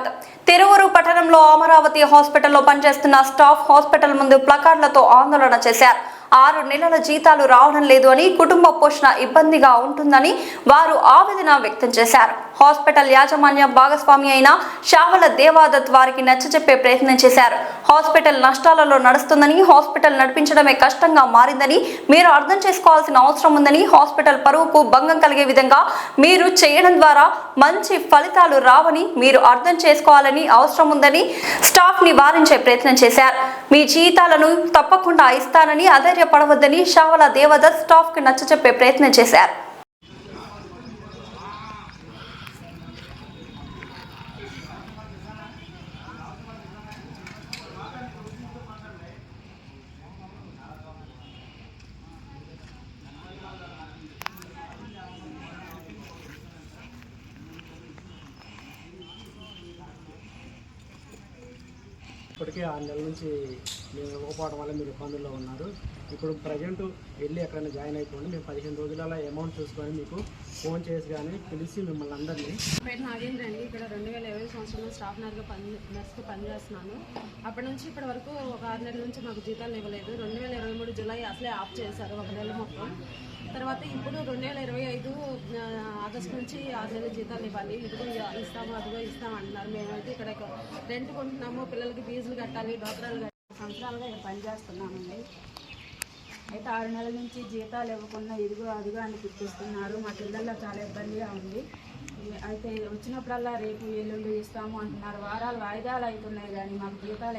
స్వాగతం. తిరువురు పట్టణంలో అమరావతి హాస్పిటల్లో పనిచేస్తున్న స్టాఫ్ హాస్పిటల్ ముందు ప్లకార్డులతో ఆందోళన చేశారు. 6 నెలల జీతాలు రావడం లేదు అని, కుటుంబ పోషణ ఇబ్బందిగా ఉంటుందని వారు ఆవేదన వ్యక్తం చేశారు. హాస్పిటల్ యాజమాన్య భాగస్వామి అయిన శావల దేవాదత్ వారికి నచ్చజెప్పే ప్రయత్నం చేశారు. హాస్పిటల్ నష్టాలలో నడుస్తుందని, హాస్పిటల్ నడిపించడమే కష్టంగా మారిందని మీరు అర్థం చేసుకోవాల్సిన అవసరం ఉందని, హాస్పిటల్ పరువుకు భంగం కలిగే విధంగా మీరు చేయడం ద్వారా మంచి ఫలితాలు రావని మీరు అర్థం చేసుకోవాలని అవసరం ఉందని స్టాఫ్ ని వారించే ప్రయత్నం చేశారు. మీ జీతాలను తప్పకుండా ఇస్తానని, అధైర్యపడవద్దని శావల దేవదత్ స్టాఫ్ కి నచ్చజెప్పే ప్రయత్నం చేశారు. ఇప్పటికే 6 నెలల నుంచి మేము ఇవ్వకపోవడం వల్ల మీరు ఇబ్బందుల్లో ఉన్నారు. ఇప్పుడు ప్రజెంట్ వెళ్ళి ఎక్కడైనా జాయిన్ అయిపోండి. మేము 15 రోజులలో అమౌంట్ చూసుకొని మీకు ఫోన్ చేసి కానీ పిలిచి మిమ్మల్ని అందరినీ. పేరు నాగేంద్ర అండి. ఇక్కడ 2020 సంవత్సరంలో స్టాఫ్ నర్స్గా పనిచేస్తున్నాను. అప్పటి నుంచి ఇప్పటి వరకు ఒక 6 నెలల నుంచి మాకు జీతాలు ఇవ్వలేదు. 2023 జూలై అసలే ఆఫ్ చేశారు, 1 నెల మొత్తం. తర్వాత ఇప్పుడు 2025 ఆగస్టు నుంచి 6 నెలల జీతాలు ఇవ్వాలి, ఇదిగో ఇస్తాము అదిగో ఇస్తాము అంటున్నారు. మేమైతే ఇక్కడ రెంట్ కొంటున్నాము, పిల్లలకి ఫీజులు కట్టాలి, డోక్రాలు కట్టాలి. సంవత్సరాలుగా ఇక్కడ పనిచేస్తున్నామండి. అయితే 6 నెలల నుంచి జీతాలు ఇవ్వకుండా ఇదిగో అదిగో అని పిలిపిస్తున్నారు. మా పిల్లల్లో చాలా ఇబ్బందిగా ఉంది. అయితే వచ్చినప్పుడల్లా రేపు ఎల్లుండి ఇస్తాము అంటున్నారు. వారాలు వాయిదాలు అవుతున్నాయి కానీ మాకు జీతాలు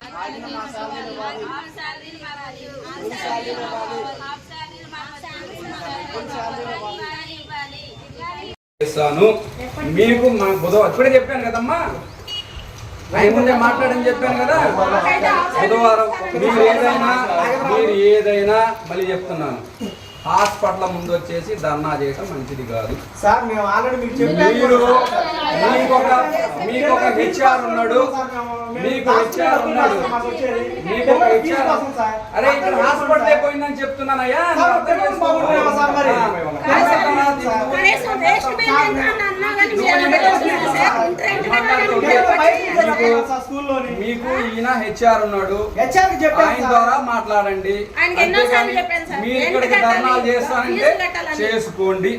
మీకు మా బుధవారం ఇప్పుడే చెప్పాను కదమ్మా, ముందే మాట్లాడని చెప్పాను కదా. బుధవారం మీరు ఏదైనా మళ్ళీ చెప్తున్నాను, హాస్పిటల్ ముందు వచ్చేసి ధర్నా చేయడం మంచిది కాదు సార్. మేము ఆల్రెడీ మీకు ఒక హెచ్ఆర్ ఉన్నాడు, అరే ఇక్కడ హాస్పిటల్ పోయిందని చెప్తున్నానయ్యా. మీకు ఈయన హెచ్ఆర్ ఉన్నాడు, ఆయన ద్వారా మాట్లాడండి. మీరు ఇక్కడికి ధర్నాలు చేస్తానంటే చేసుకోండి.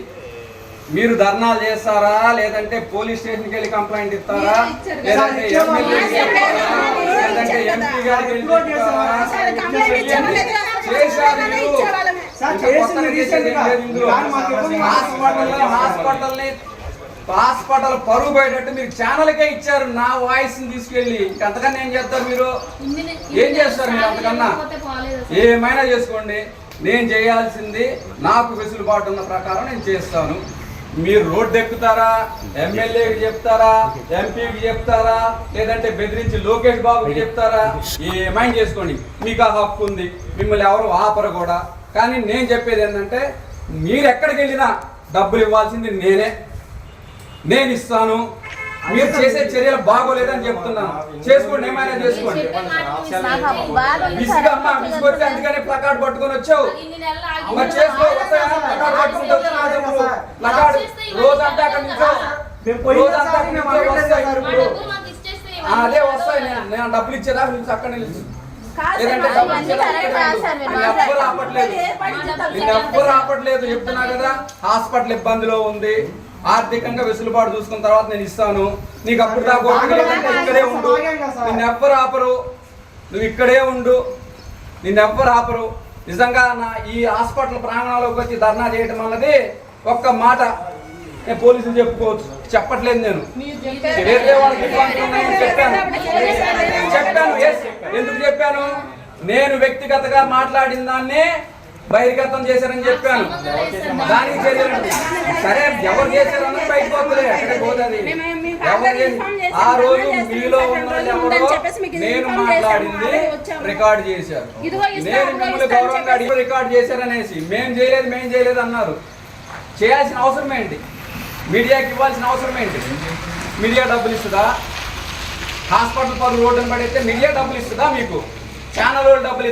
మీరు ధర్నాలు చేస్తారా, లేదంటే పోలీస్ స్టేషన్కి వెళ్ళి కంప్లైంట్ ఇస్తారా, లేదంటే ఎంపీ గారికి హాస్పిటల్ పరుగు పోయేటట్టు మీరు ఛానల్కే ఇచ్చారు. నా వాయిస్ ని తీసుకెళ్ళి అంతకన్నా ఏం చేస్తారు? మీరు ఏం చేస్తారు? మీరు అంతకన్నా ఏమైనా చేసుకోండి. నేను చేయాల్సింది నాకు వెసులుబాటు ఉన్న ప్రకారం నేను చేస్తాను. మీరు రోడ్డు ఎక్కుతారా, ఎమ్మెల్యేకి చెప్తారా, ఎంపీకి చెప్తారా, లేదంటే బెదిరించి లోకేష్ బాబుకి చెప్తారా, ఏమైనా చేసుకోండి. మీకు ఆ హక్కు ఉంది, మిమ్మల్ని ఎవరు ఆపరు కూడా. కానీ నేను చెప్పేది ఏంటంటే, మీరు ఎక్కడికి వెళ్ళినా డబ్బులు ఇవ్వాల్సింది నేను ఇస్తాను. మీరు చేసే చర్యలు బాగోలేదని చెప్తున్నాను. చేసుకోండి, ఏమైనా చేసుకోండి. విసుగొచ్చి అందుకనే ప్లకార్డ్ పట్టుకొని వచ్చావు. మరి చేసుకో, రోజంతా అక్కడ నుంచో అదే వస్తాయి. నేను డబ్బులు ఇచ్చేదా అక్కడ నిలిచి, లేదంటే ఎవ్వరు ఆపట్లేదు. చెప్తున్నా కదా, హాస్పిటల్ ఇబ్బందిలో ఉంది, ఆర్థికంగా వెసులుబాటు చూసుకున్న తర్వాత నేను ఇస్తాను. నీకు అప్పుడు దాకా ఇక్కడే ఉండు, నిన్నెవ్వరు ఆపరు. నువ్వు ఇక్కడే ఉండు, నిన్నెవ్వరు ఆపరు. నిజంగా ఈ హాస్పిటల్ ప్రాంగణంలోకి వచ్చి ధర్నా చేయడం అన్నది ఒక్క మాట నేను పోలీసులు చెప్పుకోవచ్చు, చెప్పట్లేదు. నేను వేరే వాళ్ళకి చెప్పాను. ఎందుకు చెప్పాను? నేను వ్యక్తిగతంగా మాట్లాడిన దాన్నే బహిర్గతం చేశారని చెప్పాను. దానికి చర్యలు సరే, ఎవరు చేశారన్నది బయటకు వస్తుంది, ఎక్కడికి పోతుంది. ఆ రోజు మీలో ఉన్న నేను మాట్లాడింది రికార్డు చేశారు. నేను మిమ్మల్ని గౌరవంగా అడిగి రికార్డు చేశారనేసి మేము చేయలేదు అన్నారు. చేయాల్సిన అవసరం ఏంటి? మీడియాకి ఇవ్వాల్సిన అవసరం ఏంటి? మీడియా డబ్బులు ఇస్తుందా? హాస్పిటల్ పరు రోడ్డును పడితే మీడియా డబ్బులు ఇస్తుందా? మీకు ఛానల్ వాళ్ళు డబ్బులు